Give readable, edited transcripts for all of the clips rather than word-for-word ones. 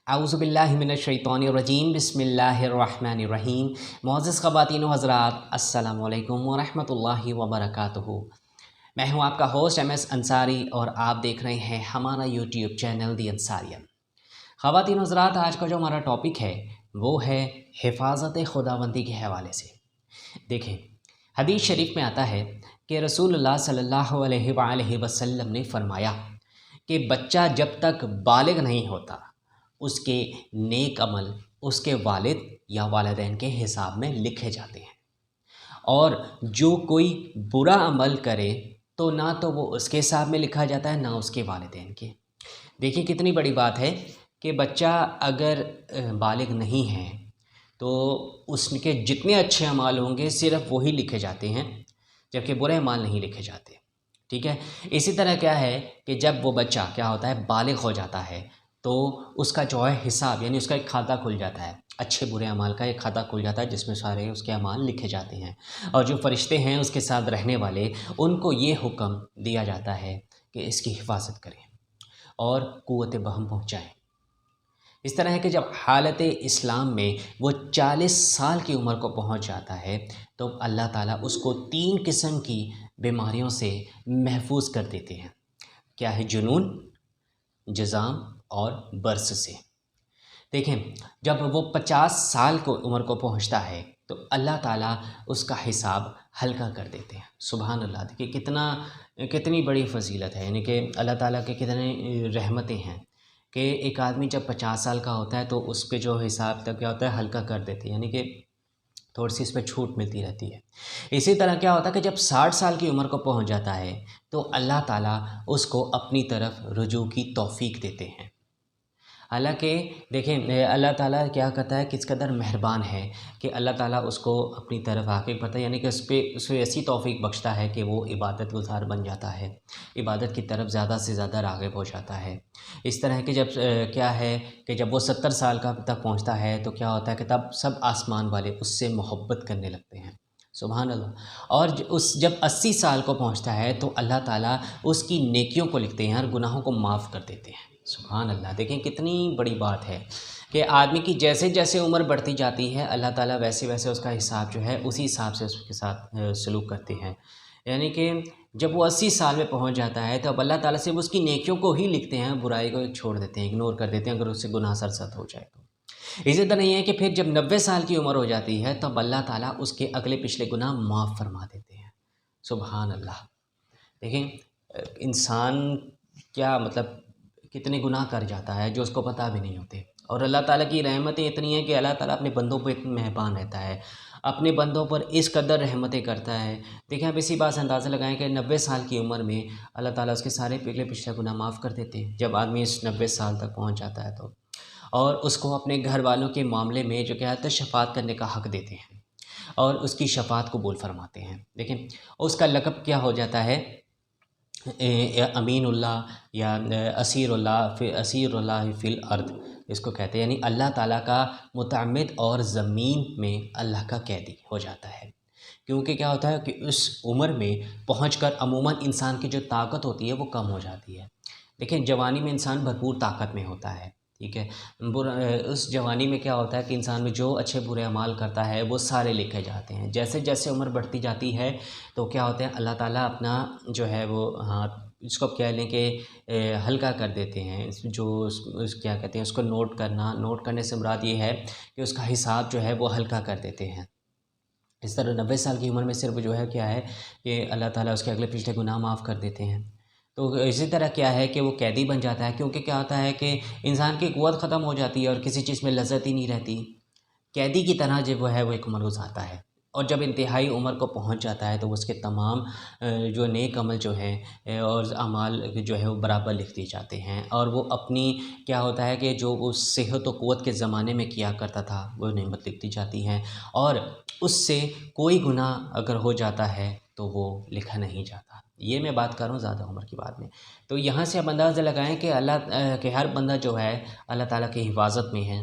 औज़ुबिल्लाहि मिनश्शैतानिर्रजीम बिस्मिल्लाहिर्रहमानिर्रहीम। मुअज़्ज़ज़ ख़वातीन व हज़रात, अस्सलामु अलैकुम व रहमतुल्लाहि व बरकातुहू। मैं हूं आपका होस्ट MS अंसारी और आप देख रहे हैं हमारा यूट्यूब चैनल दी अंसारियन। ख़वातीन व हज़रात, आज का जो हमारा टॉपिक है वो है हिफाज़त खुदाबंदी के हवाले से। देखें, हदीस शरीफ में आता है कि रसूलुल्लाह सल्लल्लाहु अलैहि वसल्लम ने फरमाया कि बच्चा जब तक बालिग नहीं होता उसके नेक अमल उसके वालिद या वालिदैन के हिसाब में लिखे जाते हैं, और जो कोई बुरा अमल करे तो ना तो वो उसके हिसाब में लिखा जाता है ना उसके वालिदैन के। देखिए कितनी बड़ी बात है कि बच्चा अगर बालिग नहीं है तो उसके जितने अच्छे अमाल होंगे सिर्फ वही लिखे जाते हैं, जबकि बुरे अमाल नहीं लिखे जाते। ठीक है। इसी तरह क्या है कि जब वो बच्चा क्या होता है, बालिग हो जाता है, तो उसका जो है हिसाब यानी उसका एक खाता खुल जाता है, अच्छे बुरे अमाल का एक खाता खुल जाता है जिसमें सारे उसके अमाल लिखे जाते हैं। और जो फरिश्ते हैं उसके साथ रहने वाले, उनको ये हुक्म दिया जाता है कि इसकी हिफाजत करें और क़ुव्वत बहम पहुँचाएँ। इस तरह है कि जब हालत इस्लाम में वो 40 साल की उम्र को पहुंच जाता है तो अल्लाह ताला उसको 3 किस्म की बीमारियों से महफूज कर देते हैं। क्या है? जुनून, जज़ाम और बर्स से। देखें, जब वो 50 साल को उम्र को पहुंचता है तो अल्लाह ताला उसका हिसाब हल्का कर देते हैं। सुभान अल्लाह। देखिए कितनी बड़ी फजीलत है, यानी कि अल्लाह ताला के कितने रहमतें हैं कि एक आदमी जब 50 साल का होता है तो उस पे जो हिसाब तक क्या होता है, हल्का कर देते हैं, यानी कि थोड़ी सी इस पर छूट मिलती रहती है। इसी तरह क्या होता है कि जब 60 साल की उम्र को पहुंच जाता है तो अल्लाह ताला उसको अपनी तरफ रुजू की तौफीक देते हैं। हालांकि देखें, अल्लाह ताला क्या करता है, किस कदर मेहरबान है कि अल्लाह ताला उसको अपनी तरफ आके पता है, यानी कि उसे ऐसी तौफीक बख्शता है कि वो इबादत गुज़ार बन जाता है, इबादत की तरफ ज़्यादा से ज़्यादा राग़िब हो जाता है। इस तरह कि जब क्या है कि जब वो 70 साल का तक पहुंचता है तो क्या होता है कि तब सब आसमान वाले उससे मोहब्बत करने लगते हैं। सुभान अल्लाह। और जब 80 साल को पहुंचता है तो अल्लाह ताला उसकी नेकियों को लिखते हैं और गुनाहों को माफ़ कर देते हैं। सुभान अल्लाह। देखें कितनी बड़ी बात है कि आदमी की जैसे जैसे उम्र बढ़ती जाती है अल्लाह ताला वैसे वैसे उसका हिसाब जो है उसी हिसाब से उसके साथ सलूक करते हैं। यानी कि जब वो 80 साल में पहुंच जाता है तो अब अल्लाह ताला सिर्फ उसकी नेकियों को ही लिखते हैं, बुराई को छोड़ देते हैं, इग्नोर कर देते हैं अगर उससे गुनाह सरज़द हो जाए तो। इसी तरह ये है कि फिर जब 90 साल की उम्र हो जाती है तब अल्लाह ताला उसके अगले पिछले गुनाह माफ़ फरमा देते हैं। सुभान अल्लाह। देखें, इंसान क्या मतलब कितने गुनाह कर जाता है जो उसको पता भी नहीं होते, और अल्लाह ताला की रहमतें इतनी हैं कि अल्लाह ताला अपने बंदों पर इतना मेहरबान रहता है, अपने बंदों पर इस कदर रहमतें करता है। देखिए, आप इसी बात से अंदाज़ा लगाएं कि 90 साल की उम्र में अल्लाह ताला उसके सारे पिछले पिछले गुनाह माफ़ कर देते हैं जब आदमी इस 90 साल तक पहुँच जाता है तो। और उसको अपने घर वालों के मामले में जो क्या है शफ़ाअत करने का हक़ देते हैं और उसकी शफ़ाअत कबूल फरमाते हैं। देखें, उसका लक़ब क्या हो जाता है, अमीनुल्लाह या असीरुल्लाह फ़िल अर्द, इसको कहते हैं, यानी अल्लाह ताला का मुतअम्मिद और ज़मीन में अल्लाह का कैदी हो जाता है। क्योंकि क्या होता है कि उस उम्र में पहुंचकर अमूमन इंसान की जो ताकत होती है वो कम हो जाती है। देखिए, जवानी में इंसान भरपूर ताकत में होता है, ठीक है। उस जवानी में क्या होता है कि इंसान में जो अच्छे बुरे अमाल करता है वो सारे लिखे जाते हैं। जैसे जैसे उम्र बढ़ती जाती है तो क्या होता है, अल्लाह ताला अपना जो है वो हाथ इसको कह लें कि हल्का कर देते हैं। जो क्या कहते हैं, उसको नोट करने से मुराद ये है कि उसका हिसाब जो है वो हल्का कर देते हैं। इस तरह 90 साल की उम्र में सिर्फ जो है क्या है कि अल्लाह ताला उसके अगले पिछले गुनाह माफ़ कर देते हैं। तो इसी तरह क्या है कि वो कैदी बन जाता है, क्योंकि क्या होता है कि इंसान की क़ुव्वत ख़त्म हो जाती है और किसी चीज़ में लज़्ज़त ही नहीं रहती। कैदी की तरह जब वो है वो एक उम्र गुज़ारता है, और जब इंतहाई उम्र को पहुंच जाता है तो उसके तमाम जो नेक अमल जो हैं और अमाल जो है वो बराबर लिख दिए जाते हैं, और वो अपनी क्या होता है कि जो उस सेहत व क़ुव्वत के ज़माने में किया करता था वो नेमत लिख दी जाती हैं, और उससे कोई गुनाह अगर हो जाता है तो वो लिखा नहीं जाता। ये मैं बात कर रहा हूँ ज़्यादा उम्र की बात में। तो यहाँ से आप अंदाज़ा लगाएं कि अल्लाह के हर बंदा जो है अल्लाह ताला की हिफाज़त में है।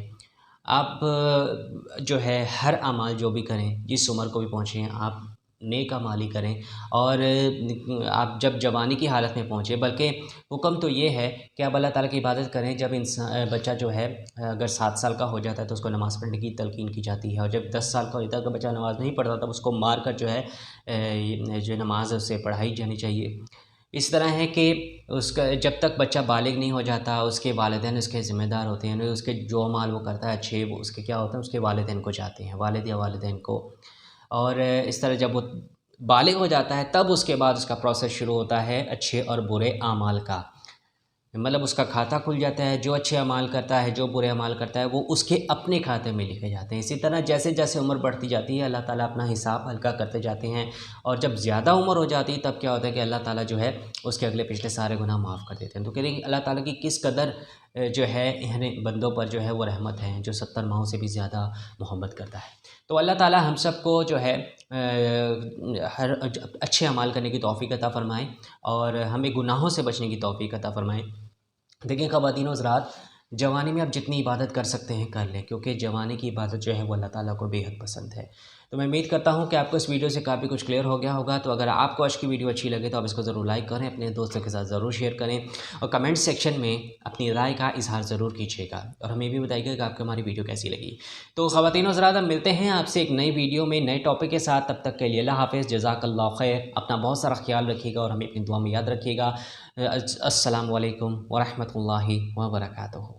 आप जो है हर अमाल जो भी करें, जिस उम्र को भी पहुँचे हैं, आप नेक अमाली करें। और आप जब जवानी की हालत में पहुँचे, बल्कि हुक्म तो ये है कि आप अल्लाह ताला की इबादत करें। जब बच्चा जो है अगर 7 साल का हो जाता है तो उसको नमाज़ पढ़ने की तलकीन की जाती है, और जब 10 साल का होता है, अगर बच्चा नमाज़ नहीं पढ़ता तब उसको मार कर जो है जो नमाज़ है उससे पढ़ाई जानी चाहिए। इस तरह है कि उसका जब तक बच्चा बालिग नहीं हो जाता, उसके वालिदैन उसके ज़िम्मेदार होते हैं, उसके जो अमाल वो करता है अच्छे, वो उसके क्या होता है, उसके वालिदैन को जाते हैं, वालिद या वालिदैन को। और इस तरह जब वो बालिग हो जाता है तब उसके बाद उसका प्रोसेस शुरू होता है अच्छे और बुरे अमाल का। मतलब उसका खाता खुल जाता है, जो अच्छे अमाल करता है, जो बुरे अमाल करता है, वो उसके अपने खाते में लिखे जाते हैं। इसी तरह जैसे जैसे उम्र बढ़ती जाती है, अल्लाह ताला अपना हिसाब हल्का करते जाते हैं, और जब ज़्यादा उम्र हो जाती है तब क्या होता है कि अल्लाह ताला जो है उसके अगले पिछले सारे गुनाह माफ़ कर देते हैं। तो कह रहे हैं अल्लाह ताला की किस कदर जो है इन्हें बंदों पर जो है वो रहमत है, जो 70 माहों से भी ज़्यादा मोहब्बत करता है। तो अल्लाह ताला हम सबको जो है हर अच्छे अमाल करने की तौफ़ीक़ अता फ़रमाएँ, और हमें गुनाहों से बचने की तौफ़ीक़ अता फ़रमाएँ। देखिए ख़वातीन और हज़रात, जवानी में आप जितनी इबादत कर सकते हैं कर लें, क्योंकि जवानी की इबादत जो है वो अल्लाह ताला को बेहद पसंद है। तो मैं उम्मीद करता हूँ कि आपको इस वीडियो से काफ़ी कुछ क्लियर हो गया होगा। तो अगर आपको आज की वीडियो अच्छी लगे तो आप इसको ज़रूर लाइक करें, अपने दोस्तों के साथ ज़रूर शेयर करें, और कमेंट सेक्शन में अपनी राय का इज़हार ज़रूर कीजिएगा, और हमें भी बताइएगा कि आपको हमारी वीडियो कैसी लगी। तो ख़वातीन और हज़रात, हम मिलते हैं आपसे एक नई वीडियो में नए टॉपिक के साथ। तब तक के लिए अल्लाह हाफ़िज़, जज़ाकल्लाहु खैर। अपना बहुत सारा ख्याल रखिएगा और हमें अपनी दुआ में याद रखिएगा। अस्सलामु अलैकुम व रहमतुल्लाहि व बरकातुहू।